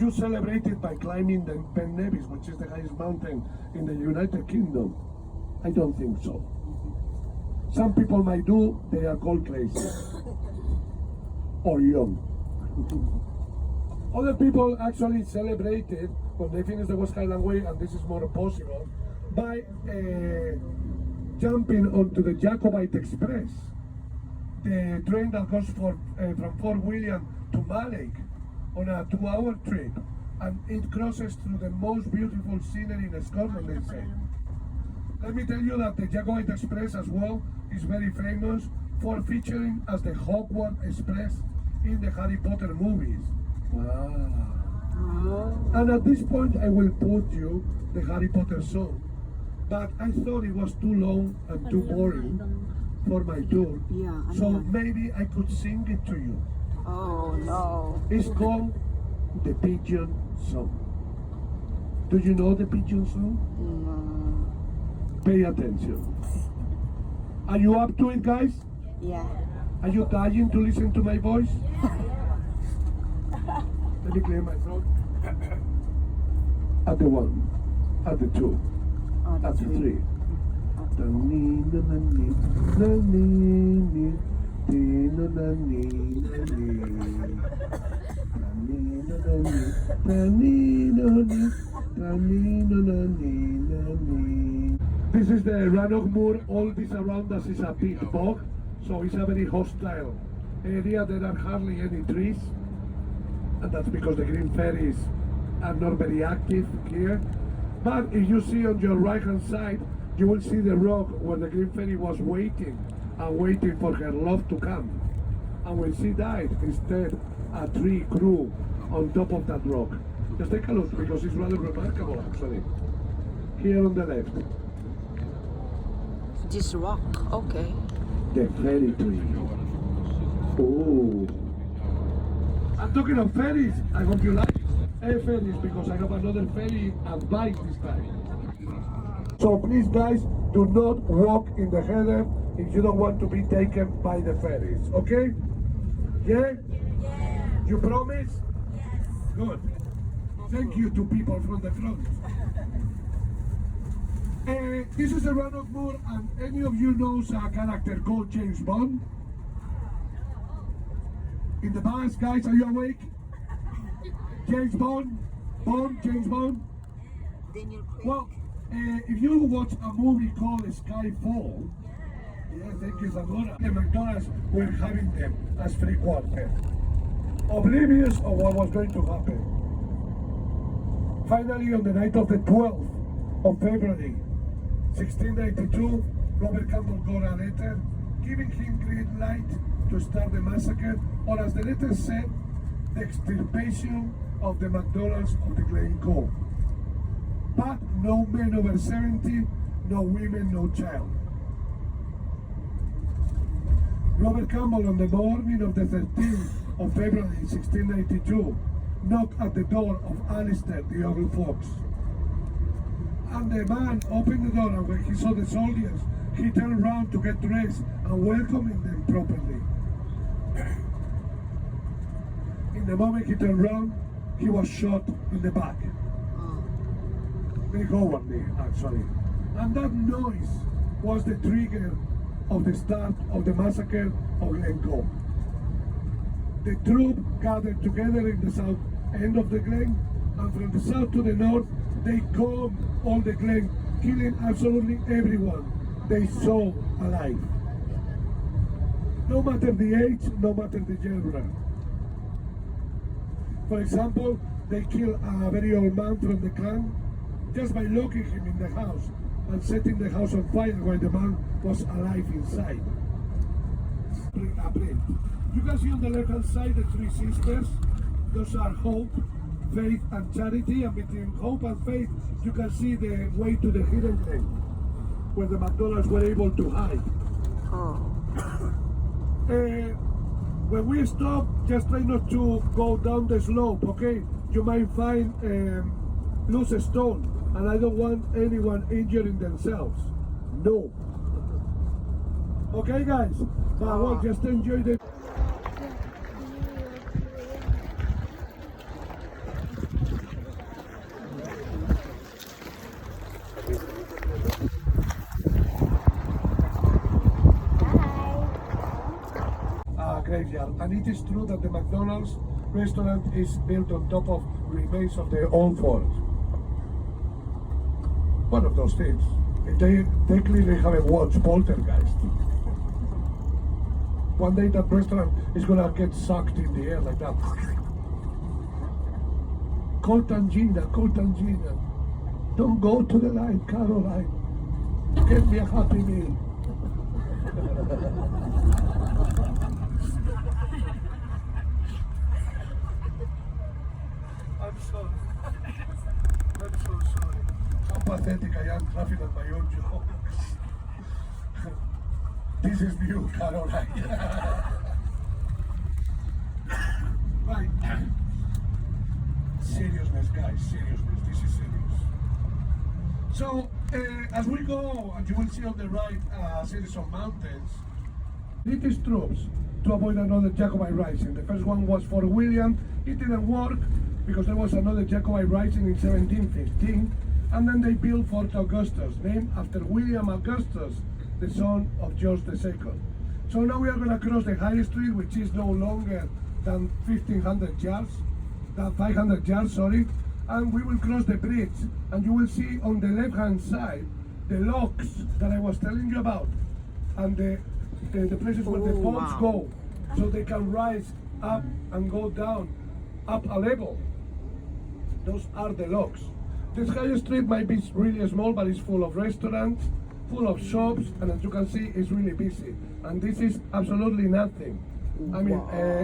you celebrate it by climbing the Ben Nevis, which is the highest mountain in the United Kingdom? I don't think so. Some people might do, they are called crazy. Or young. Other people actually celebrate it when they finish the West Highland Way, and this is more possible, by jumping onto the Jacobite Express, the train that goes from Fort William to Malek on a 2-hour trip, and it crosses through the most beautiful scenery in Scotland, they say. Let me tell you that the Jacobite Express as well is very famous for featuring as the Hogwarts Express in the Harry Potter movies. And at this point I will put you the Harry Potter song, but I thought it was too long and too boring for my tour, so maybe I could sing it to you. Oh no. It's called the Pigeon Song. Do you know the Pigeon Song? Pay attention. Are you up to it, guys? Yeah. Are you dying to listen to my voice? Let me clear my throat. At the 1, at the 2, at the 3. This is the Rannoch Moor. All this around us is a big bog, so it's a very hostile area. There are hardly any trees, and that's because the green fairies are not very active here. But if you see on your right hand side, you will see the rock where the green fairy was waiting and waiting for her love to come. And when she died, instead a tree grew on top of that rock. Just take a look, because it's rather remarkable actually. Here on the left, This rock, okay. the fairy tree. Oh, I'm talking of fairies. I hope you like fairies, because I have another fairy advice this time. So please, guys, do not walk in the heather if you don't want to be taken by the fairies, okay? Yeah? Yeah. You promise? Yes. Good. Thank you to people from the front. This is a Rannoch Moor, and any of you knows a character called James Bond? In the bus, guys, are you awake? James Bond? James Bond? Daniel Craig. Well, if you watch a movie called Skyfall, yeah, thank you, Zamora, the McDonald's were having them as free quarter, oblivious of what was going to happen. Finally, on the night of the 12th of February, 1692, Robert Campbell got a letter giving him green light to start the massacre, or as the letter said, the extirpation of the McDonald's of the Glencoe. But no men over 70, no women, no child. Robert Campbell, on the morning of the 13th of February 1692, knocked at the door of Alistair, the Ogle Fox. And the man opened the door, and when he saw the soldiers, he turned around to get dressed and welcoming them properly. In the moment he turned around, he was shot in the back. They go on me, actually. And that noise was the trigger of the start of the massacre of Glencoe. The troop gathered together in the south end of the glen, and from the south to the north, they combed all the glen, killing absolutely everyone they saw alive. No matter the age, no matter the gender. For example, they killed a very old man from the clan just by locking him in the house and setting the house on fire while the man was alive inside. You can see on the left hand side the three sisters. Those are hope, faith and charity, and between hope and faith you can see the way to the hidden glen where the McDonald's were able to hide. When we stop, just try not to go down the slope, okay? You might find loose stone, and I don't want anyone injuring themselves. No. Okay, guys? But well, just enjoy the... graveyard. And it is true that the McDonald's restaurant is built on top of remains of the old fort. One of those things. They clearly haven't watched Poltergeist. One day that restaurant is gonna get sucked in the air like that. Cold Tangina. Don't go to the light, Caroline. Get me a Happy Meal. I'm sorry. I'm so sorry. How pathetic I am laughing at my own joke. This is you, Caroline. Right. Seriousness, guys, seriousness. This is serious. So, as we go, and you will see on the right a series of mountains, British troops to avoid another Jacobite rising. The first one was Fort William. It didn't work because there was another Jacobite rising in 1715, and then they built Fort Augustus, named after William Augustus, the son of George II. So now we are going to cross the High Street, which is no longer than 1,500 yards, than 500 yards, sorry, and we will cross the bridge, and you will see on the left-hand side the locks that I was telling you about, and the places where the boats go, so they can rise up and go down, up a level. Those are the locks. This High Street might be really small, but it's full of restaurants, full of shops, and as you can see, it's really busy. And this is absolutely nothing. I mean,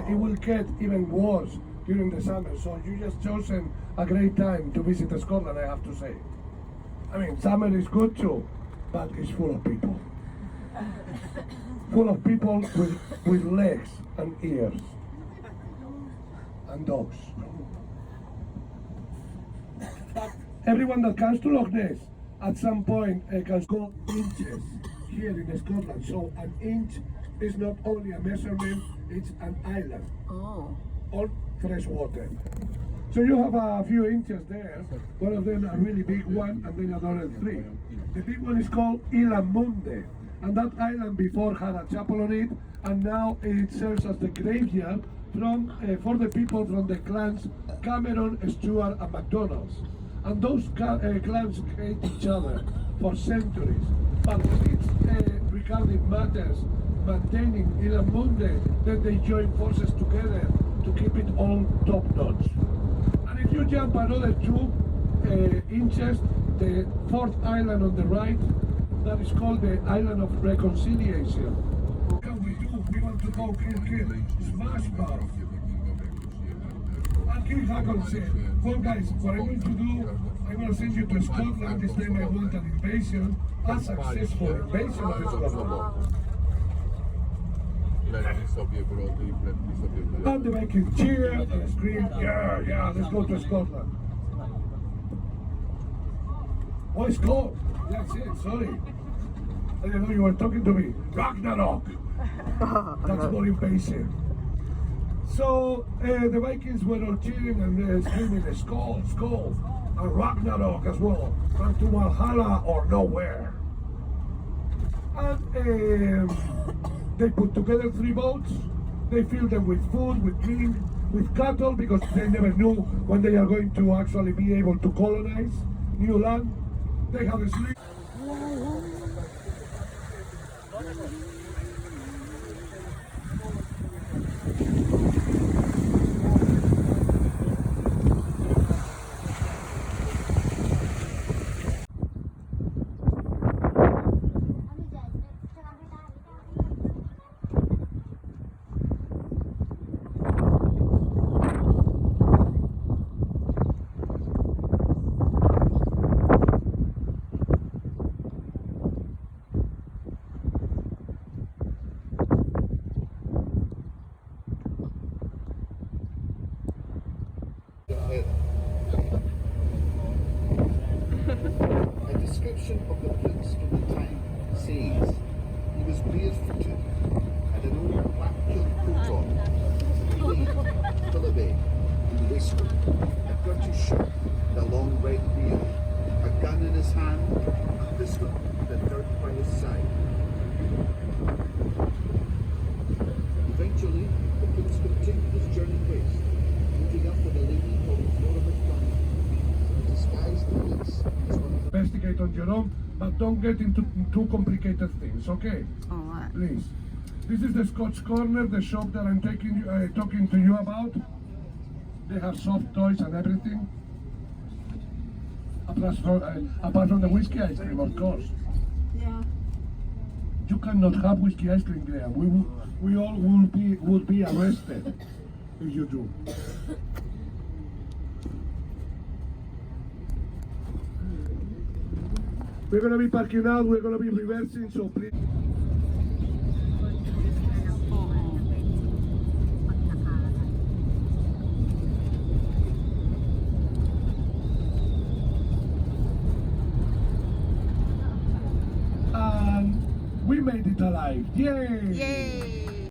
it will get even worse during the summer, so you just chosen a great time to visit Scotland, I have to say. I mean, summer is good too, but it's full of people. Full of people with legs and ears. And dogs. But everyone that comes to Loch Ness at some point can go inches here in Scotland. So an inch is not only a measurement, it's an island. Oh. On fresh water. So you have a few inches there, one of them a really big one, and then another three. The big one is called Ilamunde, and that island before had a chapel on it, and now it serves as the graveyard for the people from the clans Cameron, Stuart, and MacDonald's. And those clans hate each other for centuries, but when it's regarding matters maintaining Ilamunde, then they join forces together to keep it all top notch. And if you jump another 2 inches, the fourth island on the right, that is called the Island of Reconciliation. What can we do? We want to go kill, smash mouth. And King Haakon said, well guys, what I'm going to do, I'm going to send you to Scotland. This time I want an invasion, a successful invasion of Scotland. And the Vikings cheer and scream, yeah, let's go to Scotland. Oh, it's cold. That's it, sorry. I didn't know you were talking to me. Ragnarok! That's more impatient. So, the Vikings were all cheering and screaming, Skål, Skål, and Ragnarok as well. And to Valhalla or nowhere. And they put together 3 boats. They filled them with food, with drink, with cattle, because they never knew when they are going to actually be able to colonize new land. They have a sleep. A description of the prince from the time says he was barefooted, had an old black kilт coat on, a willoughby in the waistcoat, a British shirt with a long red beard, a gun in his hand, a pistol with a dirk by his side. Eventually, investigate on your own, but don't get into too complicated things, okay? Alright. Please. This is the Scot's Corner, the shop that I'm talking to you about. They have soft toys and everything. Apart from the whiskey ice cream, of course. Yeah. You cannot have whiskey ice cream, Graham. We all would be arrested if you do. We're gonna be parking out. We're gonna be reversing, so please. And we made it alive. Yay! Yay!